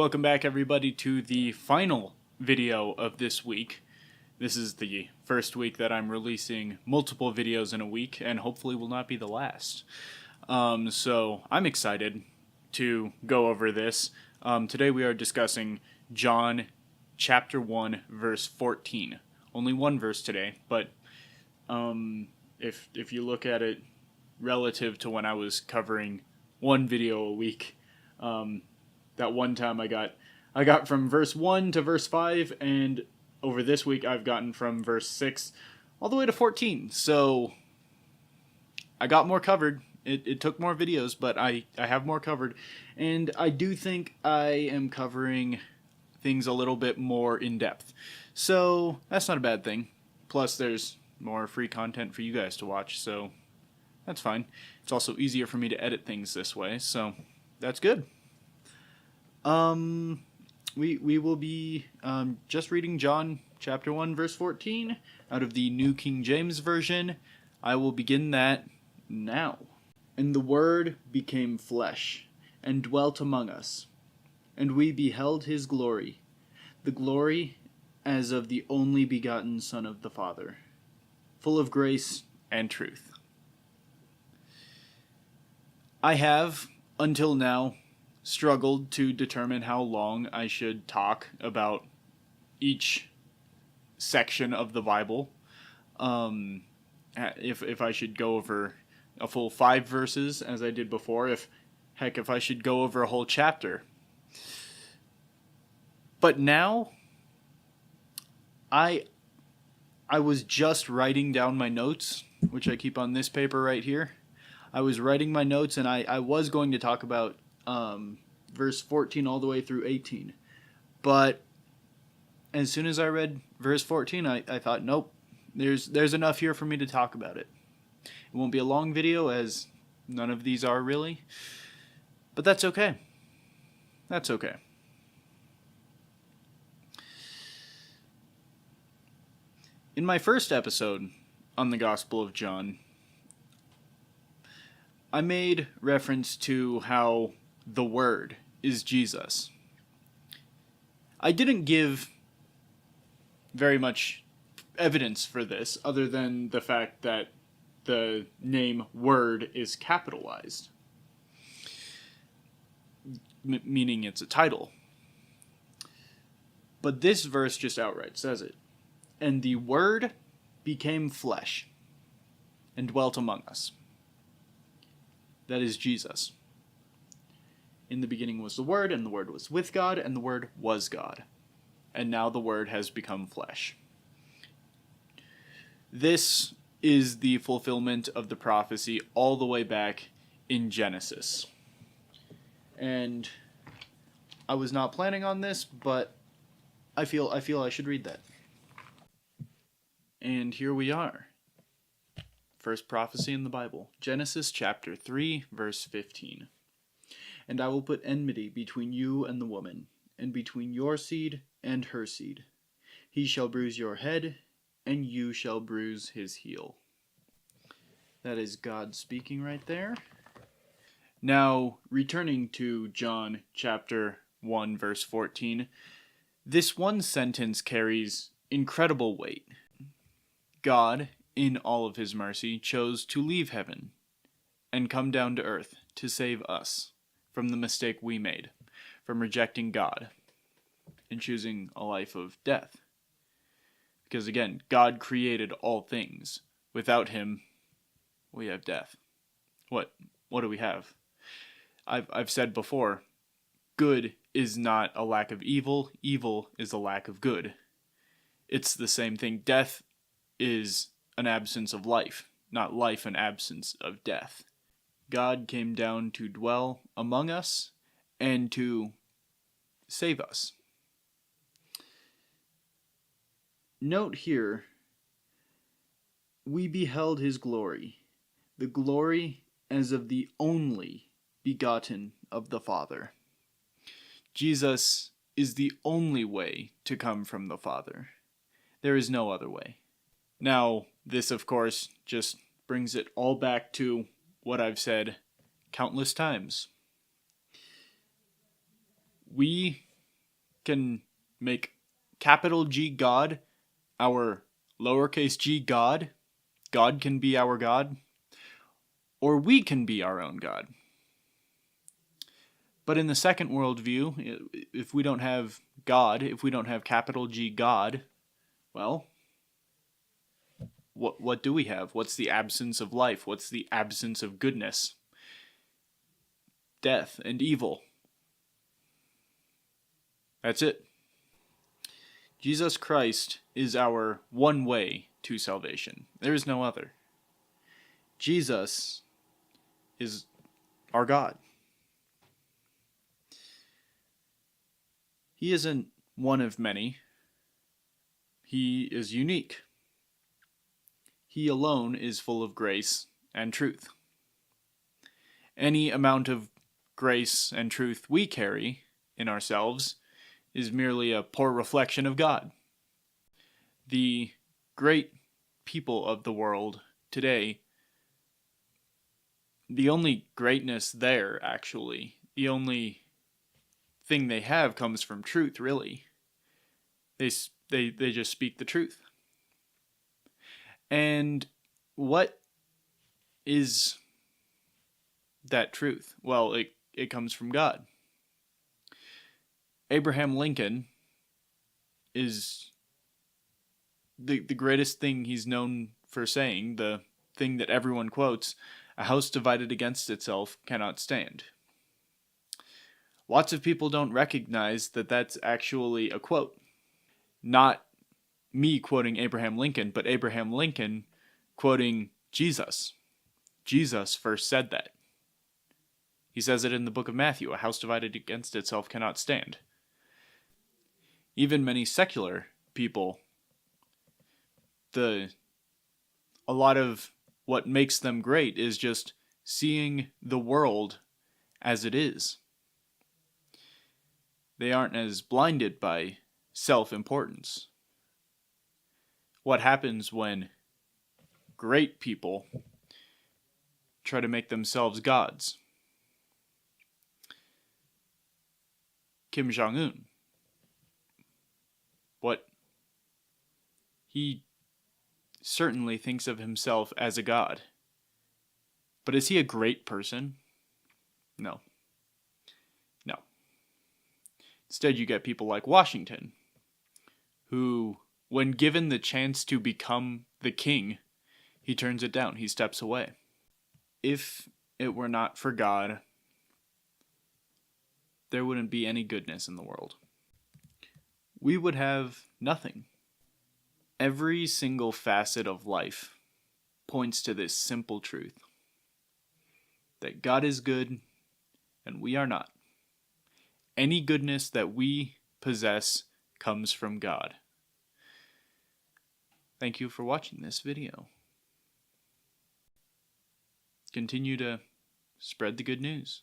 Welcome back, everybody, to the final video of this week. This is the first week that I'm releasing multiple videos in a week, and hopefully will not be the last. So I'm excited to go over this. Today we are discussing John chapter 1, verse 14. Only one verse today, but if you look at it relative to when I was covering one video a week, that one time I got from verse 1 to verse 5, and over this week I've gotten from verse 6 all the way to 14. So I got more covered. It took more videos, but I have more covered. And I do think I am covering things a little bit more in depth. So that's not a bad thing. Plus there's more free content for you guys to watch, so that's fine. It's also easier for me to edit things this way, so that's good. We will be just reading John chapter 1 verse 14 out of the New King James Version. I will begin that now. And the Word became flesh, and dwelt among us, and we beheld his glory, the glory as of the only begotten Son of the Father, full of grace and truth. I have, until now, struggled to determine how long I should talk about each section of the Bible. If I should go over a full 5 verses as I did before, if I should go over a whole chapter. But now I was just writing down my notes, which I keep on this paper right here. I was writing my notes, and I was going to talk about verse 14 all the way through 18. But as soon as I read verse 14, I thought, nope, there's enough here for me to talk about it. It won't be a long video, as none of these are really. But that's okay. That's okay. In my first episode on the Gospel of John, I made reference to how the Word is Jesus. I didn't give very much evidence for this, other than the fact that the name Word is capitalized, meaning it's a title. But this verse just outright says it. And the Word became flesh and dwelt among us. That is Jesus. In the beginning was the Word, and the Word was with God, and the Word was God. And now the Word has become flesh. This is the fulfillment of the prophecy all the way back in Genesis. And I was not planning on this, but I feel I should read that. And here we are. First prophecy in the Bible. Genesis chapter 3, verse 15. And I will put enmity between you and the woman, and between your seed and her seed. He shall bruise your head, and you shall bruise his heel. That is God speaking right there. Now, returning to John chapter 1, verse 14, this one sentence carries incredible weight. God, in all of his mercy, chose to leave heaven and come down to earth to save us from the mistake we made, from rejecting God and choosing a life of death. Because again, God created all things. Without him, we have death. What do we have? I've said before, good is not a lack of evil, evil is a lack of good. It's the same thing. Death is an absence of life, not life an absence of death. God came down to dwell among us and to save us. Note here, we beheld his glory, the glory as of the only begotten of the Father. Jesus is the only way to come from the Father. There is no other way. Now, this, of course, just brings it all back to what I've said countless times. We can make capital G God our lowercase g God. God can be our God. Or we can be our own God. But in the second worldview, if we don't have God, if we don't have capital G God, well, what do we have? What's the absence of life? What's the absence of goodness? Death and evil. That's it. Jesus Christ is our one way to salvation. There is no other. Jesus is our God. He isn't one of many. He is unique. He alone is full of grace and truth. Any amount of grace and truth we carry in ourselves is merely a poor reflection of God. The great people of the world today, the only greatness there, actually, the only thing they have comes from truth, really. They just speak the truth. And what is that truth? Well, it comes from God. Abraham Lincoln is the greatest thing he's known for saying, the thing that everyone quotes: a house divided against itself cannot stand. Lots of people don't recognize that that's actually a quote. Not me quoting Abraham Lincoln, but Abraham Lincoln quoting Jesus. Jesus first said that. He says it in the book of Matthew: a house divided against itself cannot stand. Even many secular people, a lot of what makes them great is just seeing the world as it is. They aren't as blinded by self-importance. What happens when great people try to make themselves gods? Kim Jong-un. He certainly thinks of himself as a god. But is he a great person? No. No. Instead, you get people like Washington, who, when given the chance to become the king, he turns it down. He steps away. If it were not for God, there wouldn't be any goodness in the world. We would have nothing. Every single facet of life points to this simple truth: that God is good and we are not. Any goodness that we possess comes from God. Thank you for watching this video. Continue to spread the good news.